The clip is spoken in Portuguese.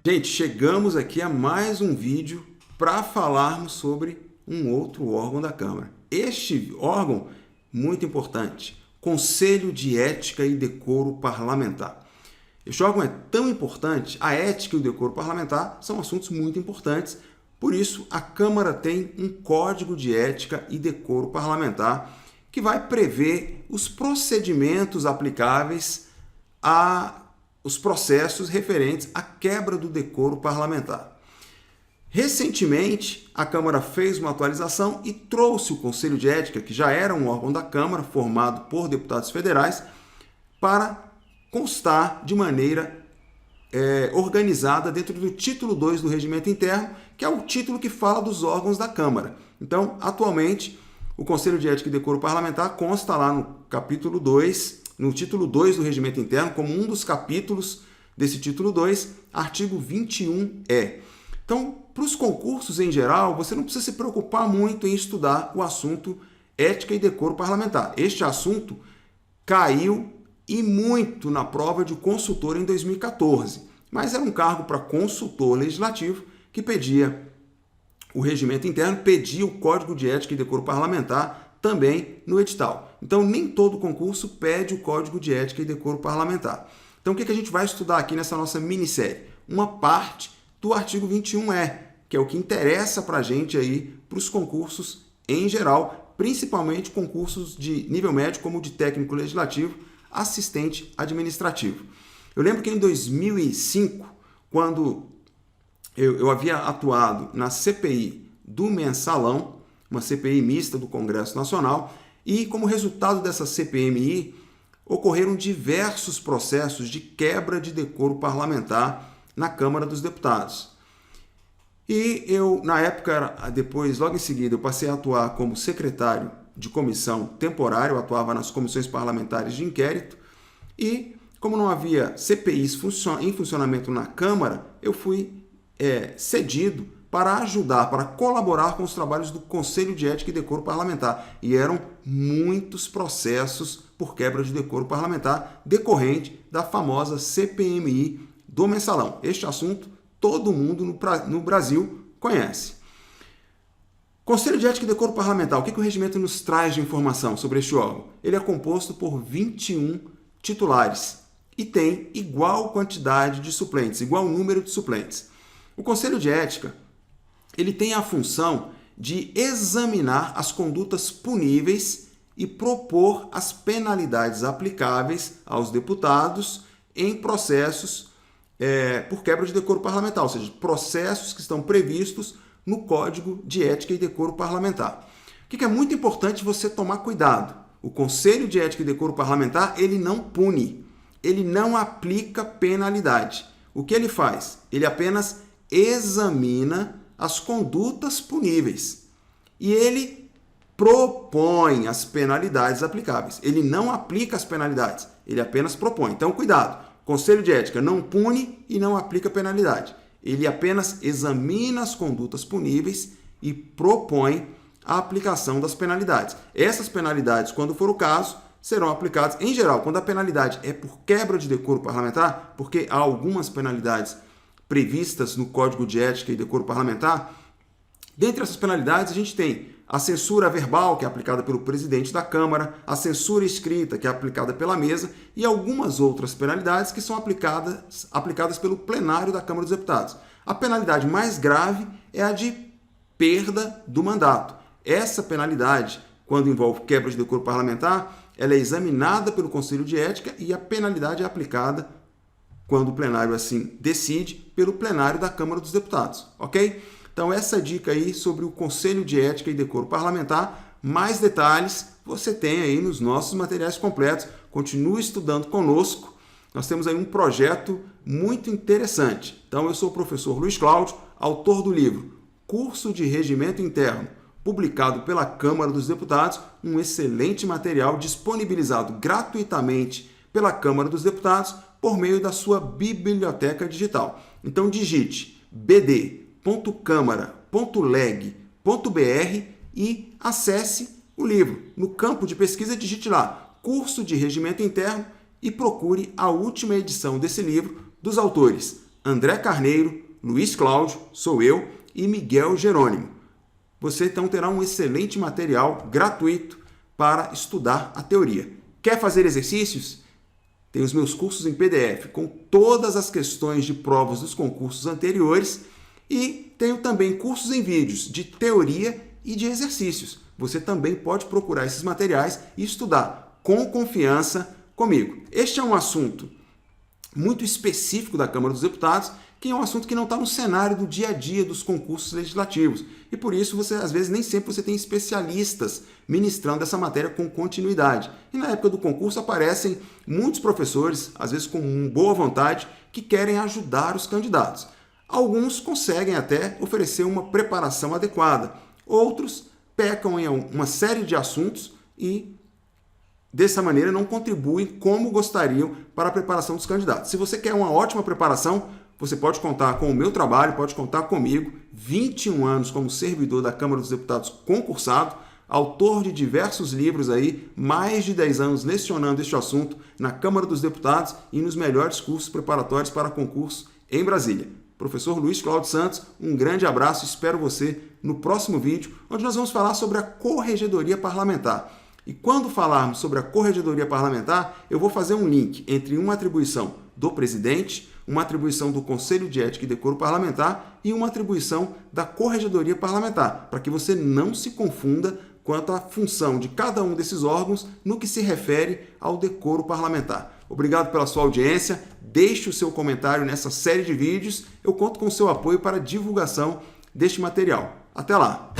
Gente, chegamos aqui a mais um vídeo para falarmos sobre um outro órgão da Câmara. Este órgão, muito importante, Conselho de Ética e Decoro Parlamentar. Este órgão é tão importante, a ética e o decoro parlamentar são assuntos muito importantes, por isso a Câmara tem um Código de Ética e Decoro Parlamentar que vai prever os procedimentos aplicáveis aos processos referentes à quebra do decoro parlamentar. Recentemente, a Câmara fez uma atualização e trouxe o Conselho de Ética, que já era um órgão da Câmara, formado por deputados federais, para constar de maneira organizada dentro do título 2 do Regimento Interno, que é o título que fala dos órgãos da Câmara. Então, atualmente, o Conselho de Ética e Decoro Parlamentar consta lá no capítulo 2, no título 2 do Regimento Interno, como um dos capítulos desse título 2, artigo 21E. Então, para os concursos em geral, você não precisa se preocupar muito em estudar o assunto ética e decoro parlamentar. Este assunto caiu e muito na prova de consultor em 2014, mas era um cargo para consultor legislativo que pedia o regimento interno, pedia o Código de Ética e Decoro Parlamentar também no edital. Então, nem todo concurso pede o Código de Ética e Decoro Parlamentar. Então, o que a gente vai estudar aqui nessa nossa minissérie? Uma parte do artigo 21E, que é o que interessa para a gente aí para os concursos em geral, principalmente concursos de nível médio, como o de técnico legislativo, assistente administrativo. Eu lembro que em 2005, quando eu havia atuado na CPI do Mensalão, uma CPI mista do Congresso Nacional, e como resultado dessa CPMI, ocorreram diversos processos de quebra de decoro parlamentar na Câmara dos Deputados. E eu, na época, depois, logo em seguida, eu passei a atuar como secretário de comissão temporária, eu atuava nas comissões parlamentares de inquérito, e como não havia CPIs em funcionamento na Câmara, eu fui cedido para ajudar, para colaborar com os trabalhos do Conselho de Ética e Decoro Parlamentar. E eram muitos processos por quebra de decoro parlamentar decorrente da famosa CPMI do Mensalão. Este assunto todo mundo no Brasil conhece. Conselho de Ética e Decoro Parlamentar, o que o regimento nos traz de informação sobre este órgão? Ele é composto por 21 titulares e tem igual quantidade de suplentes, igual número de suplentes. O Conselho de Ética ele tem a função de examinar as condutas puníveis e propor as penalidades aplicáveis aos deputados em processos por quebra de decoro parlamentar, ou seja, processos que estão previstos no Código de Ética e Decoro Parlamentar. O que é muito importante você tomar cuidado? O Conselho de Ética e Decoro Parlamentar ele não pune, ele não aplica penalidade. O que ele faz? Ele apenas examina as condutas puníveis e ele propõe as penalidades aplicáveis. Ele não aplica as penalidades, ele apenas propõe. Então, cuidado, Conselho de Ética não pune e não aplica penalidade. Ele apenas examina as condutas puníveis e propõe a aplicação das penalidades. Essas penalidades, quando for o caso, serão aplicadas, em geral, quando a penalidade é por quebra de decoro parlamentar, porque há algumas penalidades previstas no Código de Ética e Decoro Parlamentar. Dentre essas penalidades, a gente tem a censura verbal, que é aplicada pelo presidente da Câmara, a censura escrita, que é aplicada pela mesa, e algumas outras penalidades que são aplicadas pelo plenário da Câmara dos Deputados. A penalidade mais grave é a de perda do mandato. Essa penalidade, quando envolve quebra de decoro parlamentar, ela é examinada pelo Conselho de Ética e a penalidade é aplicada, quando o plenário assim decide, pelo plenário da Câmara dos Deputados, ok? Então, essa dica aí sobre o Conselho de Ética e Decoro Parlamentar. Mais detalhes você tem aí nos nossos materiais completos. Continue estudando conosco. Nós temos aí um projeto muito interessante. Então, eu sou o professor Luiz Cláudio, autor do livro Curso de Regimento Interno, publicado pela Câmara dos Deputados, um excelente material disponibilizado gratuitamente pela Câmara dos Deputados por meio da sua biblioteca digital. Então, digite bd.câmara.leg.br e acesse o livro. No campo de pesquisa, digite lá Curso de Regimento Interno e procure a última edição desse livro dos autores André Carneiro, Luiz Cláudio, sou eu, e Miguel Jerônimo. Você então terá um excelente material gratuito para estudar a teoria. Quer fazer exercícios? Tem os meus cursos em PDF com todas as questões de provas dos concursos anteriores e tenho também cursos em vídeos de teoria e de exercícios. Você também pode procurar esses materiais e estudar com confiança comigo. Este é um assunto muito específico da Câmara dos Deputados, que é um assunto que não está no cenário do dia a dia dos concursos legislativos. E por isso, às vezes, nem sempre você tem especialistas ministrando essa matéria com continuidade. E na época do concurso aparecem muitos professores, às vezes com boa vontade, que querem ajudar os candidatos. Alguns conseguem até oferecer uma preparação adequada. Outros pecam em uma série de assuntos e dessa maneira não contribuem como gostariam para a preparação dos candidatos. Se você quer uma ótima preparação, você pode contar com o meu trabalho, pode contar comigo, 21 anos como servidor da Câmara dos Deputados concursado, autor de diversos livros aí, mais de 10 anos lecionando este assunto na Câmara dos Deputados e nos melhores cursos preparatórios para concurso em Brasília. Professor Luiz Cláudio Santos, um grande abraço, espero você no próximo vídeo, onde nós vamos falar sobre a Corregedoria Parlamentar. E quando falarmos sobre a Corregedoria Parlamentar, eu vou fazer um link entre uma atribuição do presidente, uma atribuição do Conselho de Ética e Decoro Parlamentar e uma atribuição da Corregedoria Parlamentar, para que você não se confunda quanto à função de cada um desses órgãos no que se refere ao decoro parlamentar. Obrigado pela sua audiência, deixe o seu comentário nessa série de vídeos, eu conto com o seu apoio para a divulgação deste material. Até lá!